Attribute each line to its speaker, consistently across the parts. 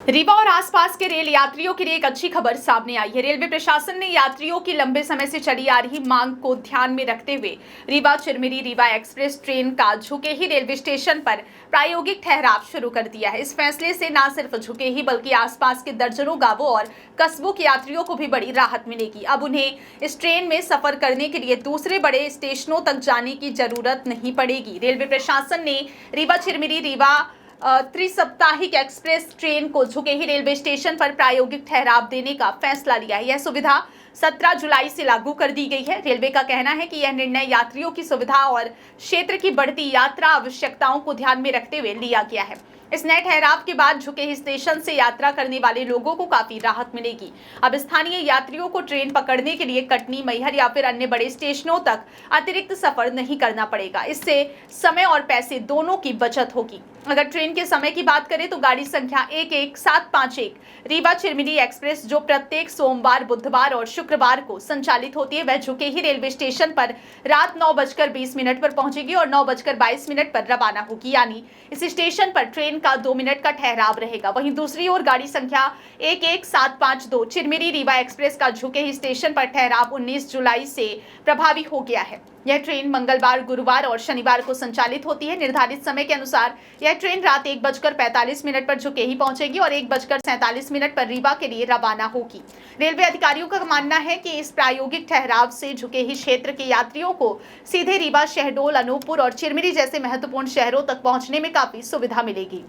Speaker 1: रीवा और आसपास के रेल यात्रियों के लिए एक अच्छी खबर सामने आई है। रेलवे प्रशासन ने यात्रियों की लंबे समय से चली आ रही मांग को ध्यान में रखते हुए रीवा चिरमिरी रीवा एक्सप्रेस ट्रेन का झुकेही रेलवे स्टेशन पर प्रायोगिक ठहराव शुरू कर दिया है। इस फैसले से न सिर्फ झुकेही बल्कि आसपास के दर्जनों गांवों और कस्बों के यात्रियों को भी बड़ी राहत मिलेगी। अब उन्हें इस ट्रेन में सफर करने के लिए दूसरे बड़े स्टेशनों तक जाने की जरूरत नहीं पड़ेगी। रेलवे प्रशासन ने रीवा चिरमिरी रीवा त्रिसप्ताहिक एक्सप्रेस ट्रेन को झुकेही रेलवे स्टेशन पर प्रायोगिक ठहराव देने का फैसला लिया है। यह सुविधा 17 जुलाई से लागू कर दी गई है। रेलवे का कहना है कि यह निर्णय यात्रियों की सुविधा और क्षेत्र की बढ़ती यात्रा आवश्यकताओं को ध्यान में रखते हुए लिया गया है। इस नए ठहराव के बाद झुकेही स्टेशन से यात्रा करने वाले लोगों को काफी राहत मिलेगी। अब स्थानीय यात्रियों को ट्रेन पकड़ने के लिए कटनी, मैहर या फिर अन्य बड़े स्टेशनों तक अतिरिक्त सफर नहीं करना पड़ेगा। इससे समय और पैसे दोनों की बचत होगी। अगर ट्रेन के समय की बात करें तो गाड़ी संख्या 11751 रीवा चिरमिरी एक्सप्रेस जो प्रत्येक सोमवार, बुधवार और शुक्रवार को संचालित होती है, वह झुकेही रेलवे स्टेशन पर रात 9:20 पर पहुंचेगी और 9:22 पर रवाना होगी। यानी इस स्टेशन पर ट्रेन का 2 मिनट का ठहराव रहेगा। वहीं दूसरी ओर गाड़ी संख्या 11752 चिरमिरी रीवा एक्सप्रेस का झुकेही स्टेशन पर ठहराव 19 जुलाई से प्रभावी हो गया है। यह ट्रेन मंगलवार, गुरुवार और शनिवार को संचालित होती है। निर्धारित समय के अनुसार यह ट्रेन रात 1:45 पर झुकेही पहुंचेगी और 1:47 पर रीवा के लिए रवाना होगी। रेलवे अधिकारियों का मानना है कि इस प्रायोगिक ठहराव से झुकेही क्षेत्र के यात्रियों को सीधे रीवा, शहडोल, अनूपपुर और चिरमिरी जैसे महत्वपूर्ण शहरों तक पहुंचने में काफी सुविधा मिलेगी।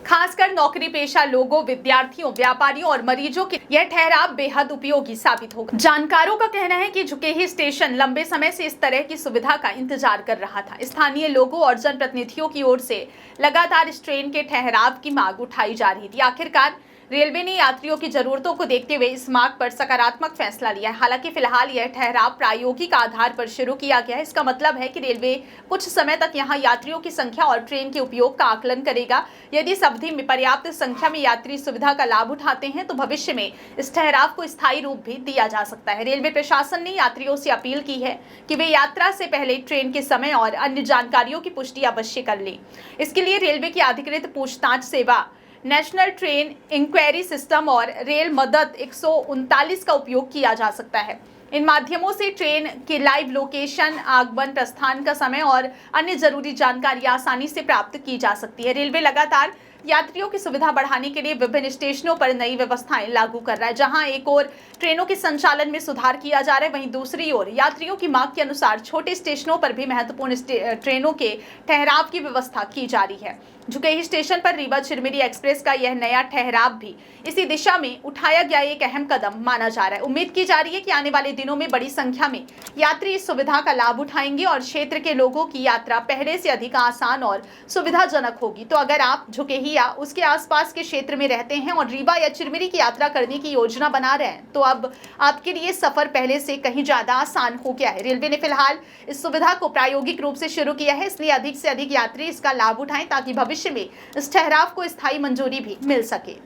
Speaker 1: खासकर नौकरी पेशा लोगों, विद्यार्थियों, व्यापारियों और मरीजों के यह ठहराव बेहद उपयोगी साबित होगा। जानकारों का कहना है कि झुकेही स्टेशन लंबे समय से इस तरह की सुविधा का इंतजार कर रहा था। स्थानीय लोगों और जनप्रतिनिधियों की ओर से लगातार इस ट्रेन के ठहराव की मांग उठाई जा रही थी। आखिरकार रेलवे ने यात्रियों की जरूरतों को देखते हुए इस मांग पर सकारात्मक फैसला लिया है। हालांकि फिलहाल यह ठहराव प्रायोगिक आधार पर शुरू किया गया है। इसका मतलब है कि रेलवे कुछ समय तक यहां यात्रियों की संख्या और ट्रेन के उपयोग का आकलन करेगा। यदि इस अवधि में पर्याप्त संख्या में यात्री सुविधा का लाभ उठाते हैं तो भविष्य में इस ठहराव को स्थायी रूप भी दिया जा सकता है। रेलवे प्रशासन ने यात्रियों से अपील की है कि वे यात्रा से पहले ट्रेन के समय और अन्य जानकारियों की पुष्टि अवश्य कर लें। इसके लिए रेलवे की अधिकृत पूछताछ सेवा, नेशनल ट्रेन इंक्वायरी सिस्टम और रेल मदद 139 का उपयोग किया जा सकता है। इन माध्यमों से ट्रेन की लाइव लोकेशन, आगमन, प्रस्थान का समय और अन्य जरूरी जानकारी आसानी से प्राप्त की जा सकती है। रेलवे लगातार यात्रियों की सुविधा बढ़ाने के लिए विभिन्न स्टेशनों पर नई व्यवस्थाएं लागू कर रहा है। जहां एक ओर ट्रेनों के संचालन में सुधार किया जा रहा है, वहीं दूसरी ओर यात्रियों की मांग के अनुसार छोटे स्टेशनों पर भी महत्वपूर्ण ट्रेनों के ठहराव की व्यवस्था की जा रही है। झुकेही स्टेशन पर रीवा चिरमिरी एक्सप्रेस का यह नया ठहराव भी इसी दिशा में उठाया गया एक अहम कदम माना जा रहा है। उम्मीद की जा रही है कि आने वाले दिनों में बड़ी संख्या में यात्री इस सुविधा का लाभ उठाएंगे और क्षेत्र के लोगों की यात्रा पहले से अधिक आसान और सुविधाजनक होगी। तो अगर आप झुकेही या उसके आसपास के क्षेत्र में रहते हैं और रीवा या चिरमिरी की यात्रा करने की योजना बना रहे हैं तो अब आपके लिए सफर पहले से कहीं ज्यादा आसान हो गया है। रेलवे ने फिलहाल इस सुविधा को प्रायोगिक रूप से शुरू किया है, इसलिए अधिक से अधिक यात्री इसका लाभ उठाएं ताकि भविष्य में इस ठहराव को स्थायी मंजूरी भी मिल सके।